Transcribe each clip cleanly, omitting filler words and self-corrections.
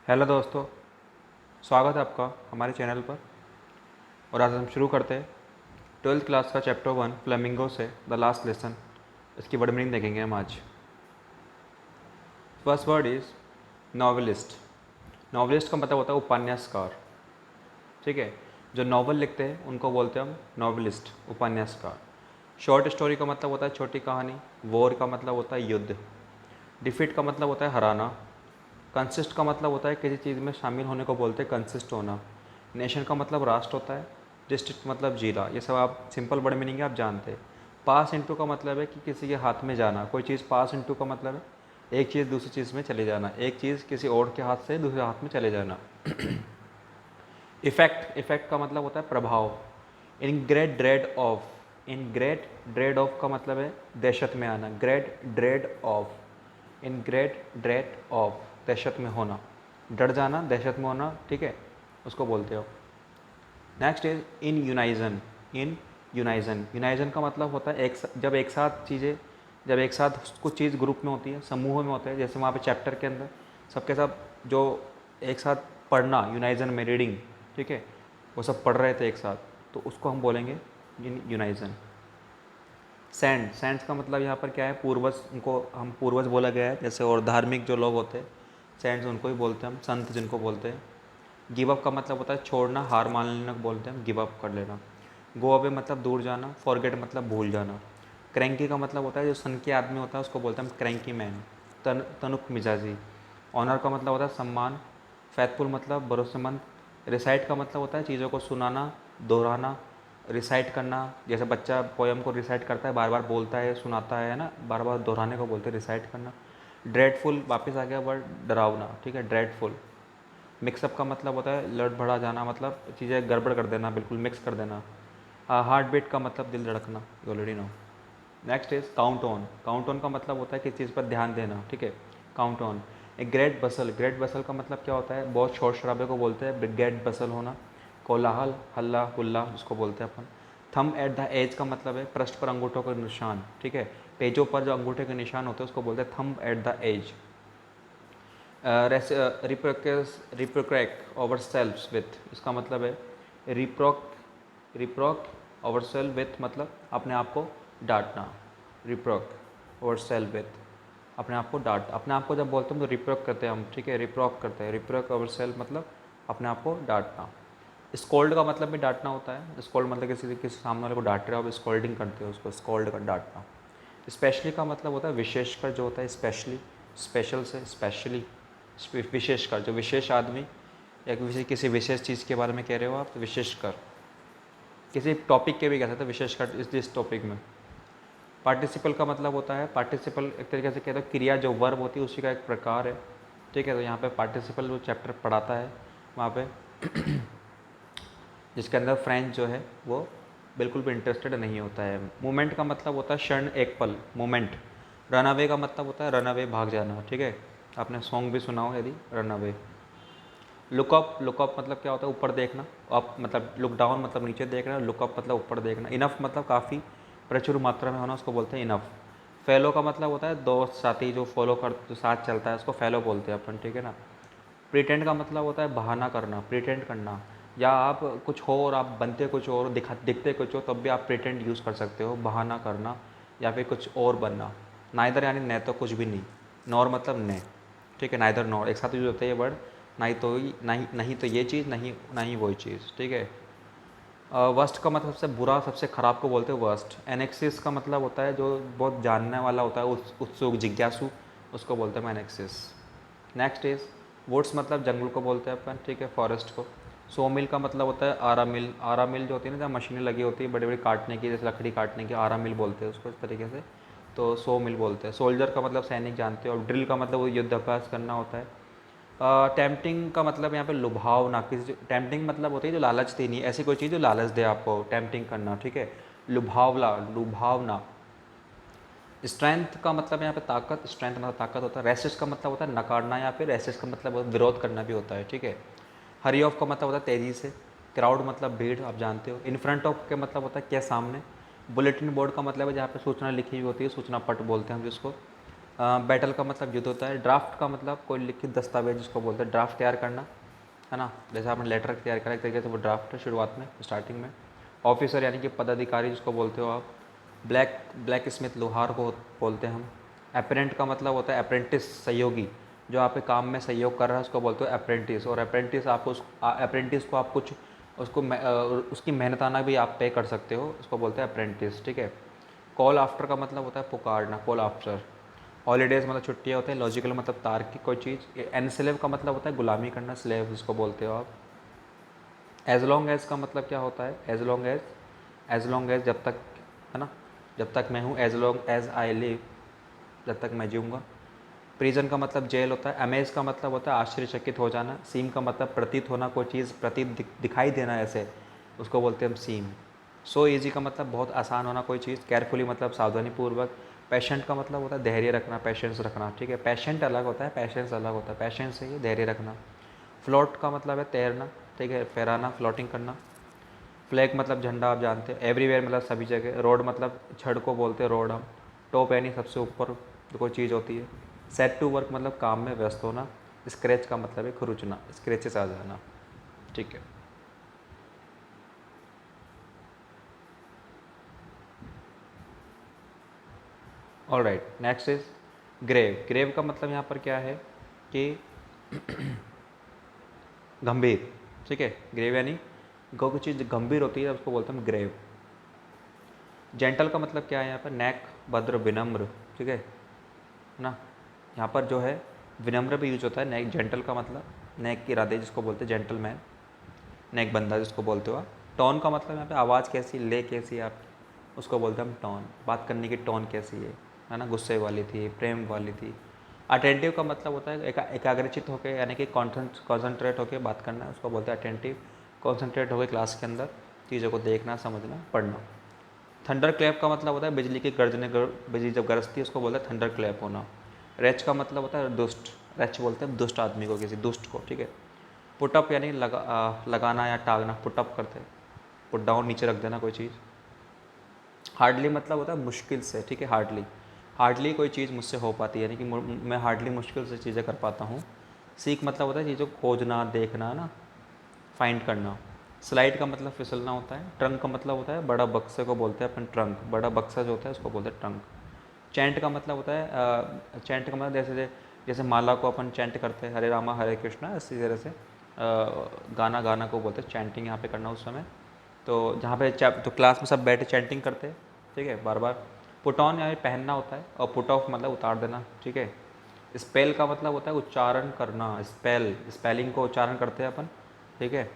Hello दोस्तों, स्वागत है आपका हमारे चैनल पर। और आज हम शुरू करते हैं 12th क्लास का चैप्टर 1 फ्लेमिंगो से द लास्ट लेसन। इसकी वर्ड मीनिंग देखेंगे हम आज। First word is novelist. Novelist का मतलब होता है उपन्यासकार। ठीक है, जो नॉवल लिखते हैं उनको बोलते हैं हम नॉवेलिस्ट, उपन्यासकार। शॉर्ट स्टोरी का मतलब होता है छोटी कहानी। वॉर का मतलब होता है युद्ध। डिफीट का मतलब होता है हराना। कंसिस्ट का मतलब होता है किसी चीज़ में शामिल होने को बोलते हैं कंसिस्ट होना। नेशन का मतलब राष्ट्र होता है। डिस्ट्रिक्ट मतलब जिला। ये सब आप सिंपल वर्ड मीनिंग है, आप जानते हैं। पास इनटू का मतलब है कि किसी के हाथ में जाना। कोई चीज़ पास इनटू का मतलब है एक चीज़ दूसरी चीज़ में चले जाना, एक चीज़ किसी और के हाथ से दूसरे हाथ में चले जाना। इफेक्ट, इफेक्ट का मतलब होता है प्रभाव। In great dread of, in great dread of का मतलब है दहशत में आना। Great dread of, in great dread of, दहशत में होना, डर जाना, दहशत में होना। ठीक है, उसको बोलते हो। Next is in यूनाइजन। इन यूनाइजन, यूनाइजन का मतलब होता है जब एक साथ चीज़ें, जब एक साथ कुछ चीज़ ग्रुप में होती है, समूह में होते हैं। जैसे वहाँ पे चैप्टर के अंदर सबके सब जो एक साथ पढ़ना, यूनाइजन में रीडिंग, ठीक है, वो सब पढ़ रहे थे एक साथ, तो उसको हम बोलेंगे इन यूनाइजन। सैंड, सैंड्स का मतलब यहाँ पर क्या है, पूर्वज, उनको हम पूर्वज बोला गया है। जैसे और धार्मिक जो लोग होते हैं, सैंड्स उनको ही बोलते हैं हम, संत जिनको बोलते हैं। गिव अप का मतलब होता है छोड़ना, हार मान लेना को बोलते हैं हम, गिव अप कर लेना। गो अवे मतलब दूर जाना। फॉरगेट मतलब भूल जाना। क्रैंकी का मतलब होता है जो सन के आदमी होता है उसको बोलते हैं हम क्रैंकी मैन। तनुक मिजाजी। ऑनर का मतलब होता है सम्मान। फैथफुल मतलब भरोसेमंद। रिसाइट का मतलब होता है चीज़ों को सुनाना, दोहराना, रिसाइट करना। जैसे बच्चा पोयम को रिसाइट करता है, बार बार बोलता है, सुनाता है ना, बार बार दोहराने को बोलते हैं रिसाइट करना। ड्रेडफुल, वापस आ गया वर्ड डरावना। ठीक है, ड्रेडफुल। मिक्सअप का मतलब होता है लड़ भड़ा जाना, मतलब चीज़ें गड़बड़ कर देना, बिल्कुल मिक्स कर देना। हार्ट बीट का मतलब दिल धड़कना, you already know. Next is count on. Count on का मतलब होता है किसी चीज़ पर ध्यान देना। ठीक है, काउंट ऑन। एक ग्रेट बसल, ग्रेट बसल का मतलब क्या होता है, बहुत शोर शराबे को बोलते हैं ग्रेट बसल होना। कोलाहल, हल्ला हुल्ला जिसको बोलते हैं अपन। थम एट द एज का मतलब है पृष्ठ पर अंगूठों का निशान। ठीक है, पेजों पर जो अंगूठे के निशान होते हैं उसको बोलते हैं थम एट द एज। रिप्रोक्रैक ओवर सेल्फ विथ, इसका मतलब है रिप्रोक ओवर सेल्फ विथ, मतलब अपने आप को डांटना। रिप्रोक ओवर सेल्फ विथ, अपने आप को डांट, अपने आप को जब बोलते हैं तो रिप्रोक करते हैं हम। ठीक है, रिप्रोक करते हैं, रिप्रोक ओवर सेल्फ मतलब अपने आप को डांटना। स्कोल्ड का मतलब भी डांटना होता है। स्कोल्ड मतलब किसी सामने वाले को डांट रहे हो, आप स्कोल्डिंग करते हो, उसको स्कोल्ड कर डांटना। स्पेशली का मतलब होता है विशेषकर, जो होता है स्पेशली, स्पेशल से स्पेशली, विशेषकर, जो विशेष आदमी या किसी विशेष चीज़ के बारे में कह रहे हो आप तो विशेषकर। किसी टॉपिक के भी कह सकते हैं विशेषकर इस टॉपिक में। पार्टिसिपल का मतलब होता है, पार्टिसिपल एक तरीके से कहते हैं क्रिया, जो वर्ब होती है उसी का एक प्रकार है। ठीक है, तो यहाँ पे पार्टिसिपल जो चैप्टर पढ़ाता है वहाँ पे जिसके अंदर फ्रेंच जो है वो बिल्कुल भी इंटरेस्टेड नहीं होता है। मोमेंट का मतलब होता है क्षण, एक पल, मोमेंट। रन अवे का मतलब होता है रन अवे, भाग जाना। ठीक है, आपने सॉन्ग भी सुना हो यदि, रन अवे। लुकअप, लुकअप मतलब क्या होता है, ऊपर देखना। अप मतलब लुक डाउन मतलब नीचे देखना, लुकअप मतलब ऊपर देखना। इनफ मतलब काफ़ी, प्रचुर मात्रा में होना, उसको बोलते हैं इनफ। फैलो का मतलब होता है दोस्त साथी, जो फॉलो कर, जो साथ चलता है उसको फैलो बोलते हैं अपन। ठीक है ना। प्रिटेंड का मतलब होता है बहाना करना, प्रिटेंड करना। या आप कुछ हो और आप बनते कुछ और, दिखते कुछ हो, तब भी आप प्रिटेंड यूज़ कर सकते हो, बहाना करना या फिर कुछ और बनना। नाइदर यानी न तो कुछ भी नहीं, नॉर मतलब न। ठीक है, नाइदर नॉर एक साथ यूज होता है ये वर्ड। नहीं तो नहीं, नहीं तो ये चीज़, नहीं नहीं वही चीज़। ठीक है। वर्स्ट का मतलब सबसे बुरा, सबसे ख़राब को बोलते हैं वर्स्ट। एनेक्सिस का मतलब होता है जो बहुत जानने वाला होता है, उत्सुक, जिज्ञासु, उसको बोलते हैं एनेक्सिस। नेक्स्ट इज वुड्स मतलब जंगल को बोलते हैं अपन। ठीक है, फॉरेस्ट को। सो मिल का मतलब होता है आरा मिल। आरा मिल जो होती है ना, जहाँ मशीनें लगी होती है बड़ी बड़ी काटने की, जैसे लकड़ी काटने की, आरा मिल बोलते हैं उसको इस तरीके से। तो सो मिल बोलते हैं। सोल्जर का मतलब सैनिक, जानते हो। और ड्रिल का मतलब वो युद्धाभ्यास करना होता है। टेम्पटिंग का मतलब यहाँ पे लुभावना, किसी, टेम्पटिंग मतलब होती है जो लालच देनी, ऐसी कोई चीज़ जो लालच दे आपको, टेम्पटिंग करना। ठीक है, लुभावला, लुभावना। स्ट्रेंथ का मतलब यहाँ पे ताकत, स्ट्रेंथ मतलब ताकत होता है। रेसिस्ट का मतलब होता है नकारना, या फिर रेसिस्ट का मतलब विरोध करना भी होता है। ठीक है। हरी ऑफ का मतलब होता है तेज़ी से। क्राउड मतलब भीड़, आप जानते हो। इन फ्रंट ऑफ का मतलब होता है क्या, सामने। बुलेटिन बोर्ड का मतलब है जहाँ पे सूचना लिखी हुई होती है, सूचना पट बोलते हैं हम जिसको। बैटल का मतलब युद्ध होता है। ड्राफ्ट का मतलब कोई लिखित दस्तावेज जिसको बोलते हैं, ड्राफ्ट तैयार करना, है ना। जैसे आपने लेटर तैयार करा एक तरीके से, वो ड्राफ्ट है शुरुआत में, स्टार्टिंग में। ऑफिसर यानी कि पदाधिकारी जिसको बोलते हो आप। ब्लैक स्मिथ लोहार को बोलते हैं हम। अप्रेंट का मतलब होता है अप्रेंटिस, सहयोगी, जो आपके काम में सहयोग कर रहा है उसको बोलते हो अप्रेंटिस। और अप्रेंटिस आपको अप्रेंटिस को आप कुछ उसको उसकी मेहनताना भी आप पे कर सकते हो, उसको बोलते हैं अप्रेंटिस, ठीक है। कॉल आफ्टर का मतलब होता है पुकारना, कॉल आफ्टर। हॉलीडेज़ मतलब छुट्टियाँ होते हैं। लॉजिकल मतलब तार्किक कोई चीज़। एनस्लेव का मतलब होता है गुलामी करना, स्लेव जिसको बोलते हो आप। एज लॉन्ग एज का मतलब क्या होता है, एज लॉन्ग एज जब तक, है ना, जब तक मैं हूँ, as long as I live, जब तक मैं जीऊँगा। प्रिजन का मतलब जेल होता है। अमेज का मतलब होता है आश्चर्यचकित हो जाना। सीम का मतलब प्रतीत होना, कोई चीज़ प्रतीत दिखाई देना ऐसे, उसको बोलते हैं हम सीम। सो ईजी का मतलब बहुत आसान होना कोई चीज़। केयरफुली मतलब सावधानीपूर्वक। पेशेंट का मतलब होता है धैर्य रखना, पेशेंस रखना, ठीक है। पेशेंट अलग होता है, पेशेंस अलग होता है। पेशेंस है ये, धैर्य रखना। फ्लोट का मतलब है तैरना, ठीक है, फहराना, फ्लोटिंग करना। फ्लैग मतलब झंडा, आप जानते हैं। एवरीवेयर मतलब सभी जगह। रोड मतलब छड़ को बोलते हैं रोड हम। टॉप यानी सबसे ऊपर जो कोई चीज़ होती है। सेट टू वर्क मतलब काम में व्यस्त होना। स्क्रैच का मतलब है खुरुचना, स्क्रैचेस आ जाना, ठीक है। All right, next is grave. Grave का मतलब यहाँ पर क्या है कि गंभीर, ठीक है। ग्रेव यानी कोई चीज़ गंभीर होती है उसको बोलते हैं ग्रेव। जेंटल का मतलब क्या है यहाँ पर, नेक, भद्र, विनम्र, ठीक है ना। यहाँ पर जो है विनम्र भी यूज होता है। नेक, जेंटल का मतलब नेक की इरादे जिसको बोलते हैं जेंटल मैन, नेक बंदा जिसको बोलते हो आप। टोन का मतलब यहाँ पे आवाज़ कैसी, ले कैसी है आप, उसको बोलते हैं हम टोन। बात करने की टोन कैसी है ना, गुस्से वाली थी, प्रेम वाली थी। अटेंटिव का मतलब होता है एकाग्रचित होकर, यानी कि कॉन्सेंट्रेट होकर बात करना, उसको बोलते हैं अटेंटिव। कॉन्सेंट्रेट होकर क्लास के अंदर चीज़ों को देखना, समझना, पढ़ना। थंडर क्लैप का मतलब होता है बिजली की गर्जने, बिजली जब गरजती है उसको बोलते हैं थंडर क्लैप होना। रेच का मतलब होता है दुष्ट, रेच बोलते हैं दुष्ट आदमी को, किसी दुष्ट को, ठीक है। पुटअप यानी लगाना या टांगना, पुटअप करते हैं। पुट डाउन, नीचे रख देना कोई चीज़। हार्डली मतलब होता है मुश्किल से, ठीक है। हार्डली, हार्डली कोई चीज़ मुझसे हो पाती है, यानी कि मैं हार्डली मुश्किल से चीज़ें कर पाता हूँ। सीख मतलब होता है चीज़ों को खोजना, देखना ना, फाइंड करना। स्लाइड का मतलब फिसलना होता है। ट्रंक का मतलब होता है बड़ा बक्से को बोलते हैं अपन ट्रंक, बड़ा बक्सा जो होता है उसको बोलते हैं ट्रंक। चैंट का मतलब होता है चैंट का मतलब जैसे जैसे माला को अपन चैंट करते हैं, हरे रामा हरे कृष्णा, इसी तरह से गाना गाना को बोलते हैं चैंटिंग, यहाँ पे करना उस समय। तो जहाँ पे तो क्लास में सब बैठे चैंटिंग करते हैं, ठीक है, बार बार। पुट ऑन यानी पहनना होता है, और पुट ऑफ मतलब उतार देना, ठीक है। स्पेल का मतलब होता है उच्चारण करना, स्पेल, स्पेलिंग को उच्चारण करते हैं अपन, ठीक है।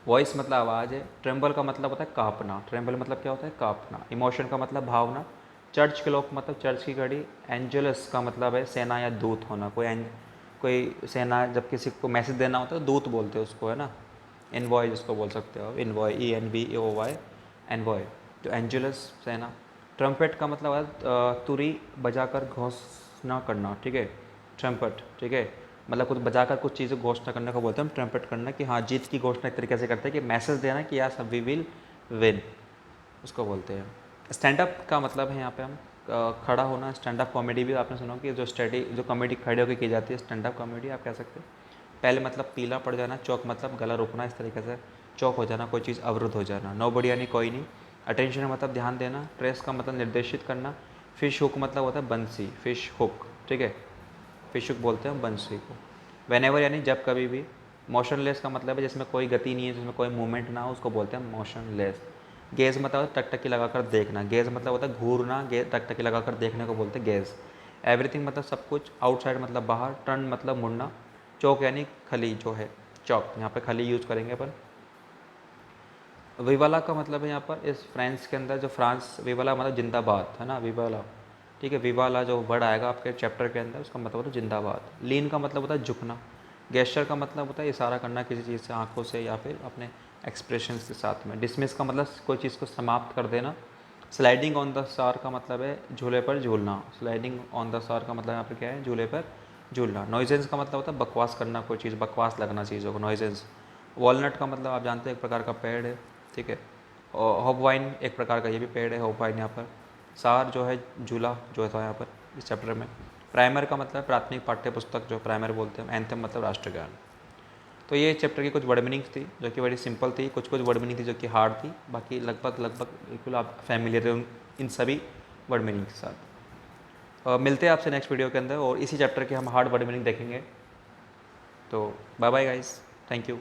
वॉइस मतलब आवाज़ है। ट्रेम्बल का मतलब होता है काँपना, ट्रेम्बल मतलब क्या होता है, काँपना। इमोशन का मतलब भावना। चर्च क्लॉक मतलब चर्च की घड़ी। एंजलस का मतलब है सेना या दूत होना, कोई सेना जब किसी को मैसेज देना होता है दूत बोलते हैं उसको, है ना। इनवॉय जिसको बोल सकते हो, इनवॉय, ENVOY, एनवॉय, जो एंजलस सेना। ट्रम्पेट का मतलब है तुरी बजाकर घोषणा करना, ठीक है, ट्रम्पेट, ठीक है। मतलब कुछ बजाकर कुछ चीज़ें घोषणा करने को बोलते हैं हम ट्रम्पेट करना, कि हाँ जीत की घोषणा एक तरीके से करते हैं, कि मैसेज देना कि यार वी विल विन, उसको बोलते हैं। स्टैंड अप का मतलब है यहाँ पे हम खड़ा होना। स्टैंड अप कॉमेडी भी आपने सुना कि जो कॉमेडी खड़े होकर की जाती है, स्टैंड अप कॉमेडी आप कह सकते हैं। पहले मतलब पीला पड़ जाना। चौक मतलब गला रुकना, इस तरीके से चौक हो जाना, कोई चीज़ अवरुद्ध हो जाना। नो बडी यानी कोई नहीं। अटेंशन मतलब ध्यान देना। ट्रेस का मतलब निर्देशित करना। फिश हुक मतलब होता है बंसी, फिश हुक, ठीक है, फिश हुक बोलते हैं बंसी को। वेनेवर यानी जब कभी भी। मोशनलेस का मतलब है जिसमें कोई गति नहीं है, जिसमें कोई मूवमेंट ना हो, उसको बोलते हैं मोशनलेस। गेज मतलब होता है टकटकी लगाकर देखना। गेज मतलब होता है घूरना, टकटकी लगाकर देखने को बोलते हैं गेज। एवरीथिंग मतलब सब कुछ। आउटसाइड मतलब बाहर। टर्न मतलब मुड़ना। चौक यानी खली जो है, चौक, यहाँ पे खली यूज़ करेंगे अपन। विवाला का मतलब है यहाँ पर इस फ्रांस के अंदर, जो फ्रांस, विवाला मतलब जिंदाबाद, है ना, विवाला, ठीक है। विवाला जो वर्ड आएगा आपके चैप्टर के अंदर, उसका मतलब होता है जिंदाबाद। लीन का मतलब होता है झुकना। गेस्चर का मतलब होता है इशारा करना किसी चीज़ से, आंखों से या फिर अपने एक्सप्रेशंस के साथ में। डिसमिस का मतलब कोई चीज़ को समाप्त कर देना। स्लाइडिंग ऑन द स्टार का मतलब है झूले पर झूलना। स्लाइडिंग ऑन द स्टार का मतलब यहाँ पे क्या है, झूले पर झूलना। नॉइजेंस का मतलब होता है बकवास करना, कोई चीज़ बकवास लगना चीज़ों को, नॉइजेंस। वॉलनट का मतलब आप जानते हैं एक प्रकार का पेड़ है, ठीक है। और हॉप वाइन एक प्रकार का ये भी पेड़ है, हॉप वाइन यहाँ पर। सार जो है झूला जो था यहाँ पर। इस चैप्टर में। प्राइमर का मतलब प्राथमिक पाठ्य पुस्तक, जो प्राइमर बोलते हैं। एंथम मतलब राष्ट्रगान। तो ये चैप्टर की कुछ वर्ड मीनिंग्स थी जो कि बड़ी सिंपल थी, कुछ कुछ वर्ड मीनिंग थी जो कि हार्ड थी, बाकी लगभग लगभग बिल्कुल आप फैमिलियर हो इन सभी वर्ड मीनिंग के साथ। मिलते हैं आपसे नेक्स्ट वीडियो के अंदर और इसी चैप्टर के हम हार्ड वर्ड मीनिंग देखेंगे। तो bye bye guys, thank you.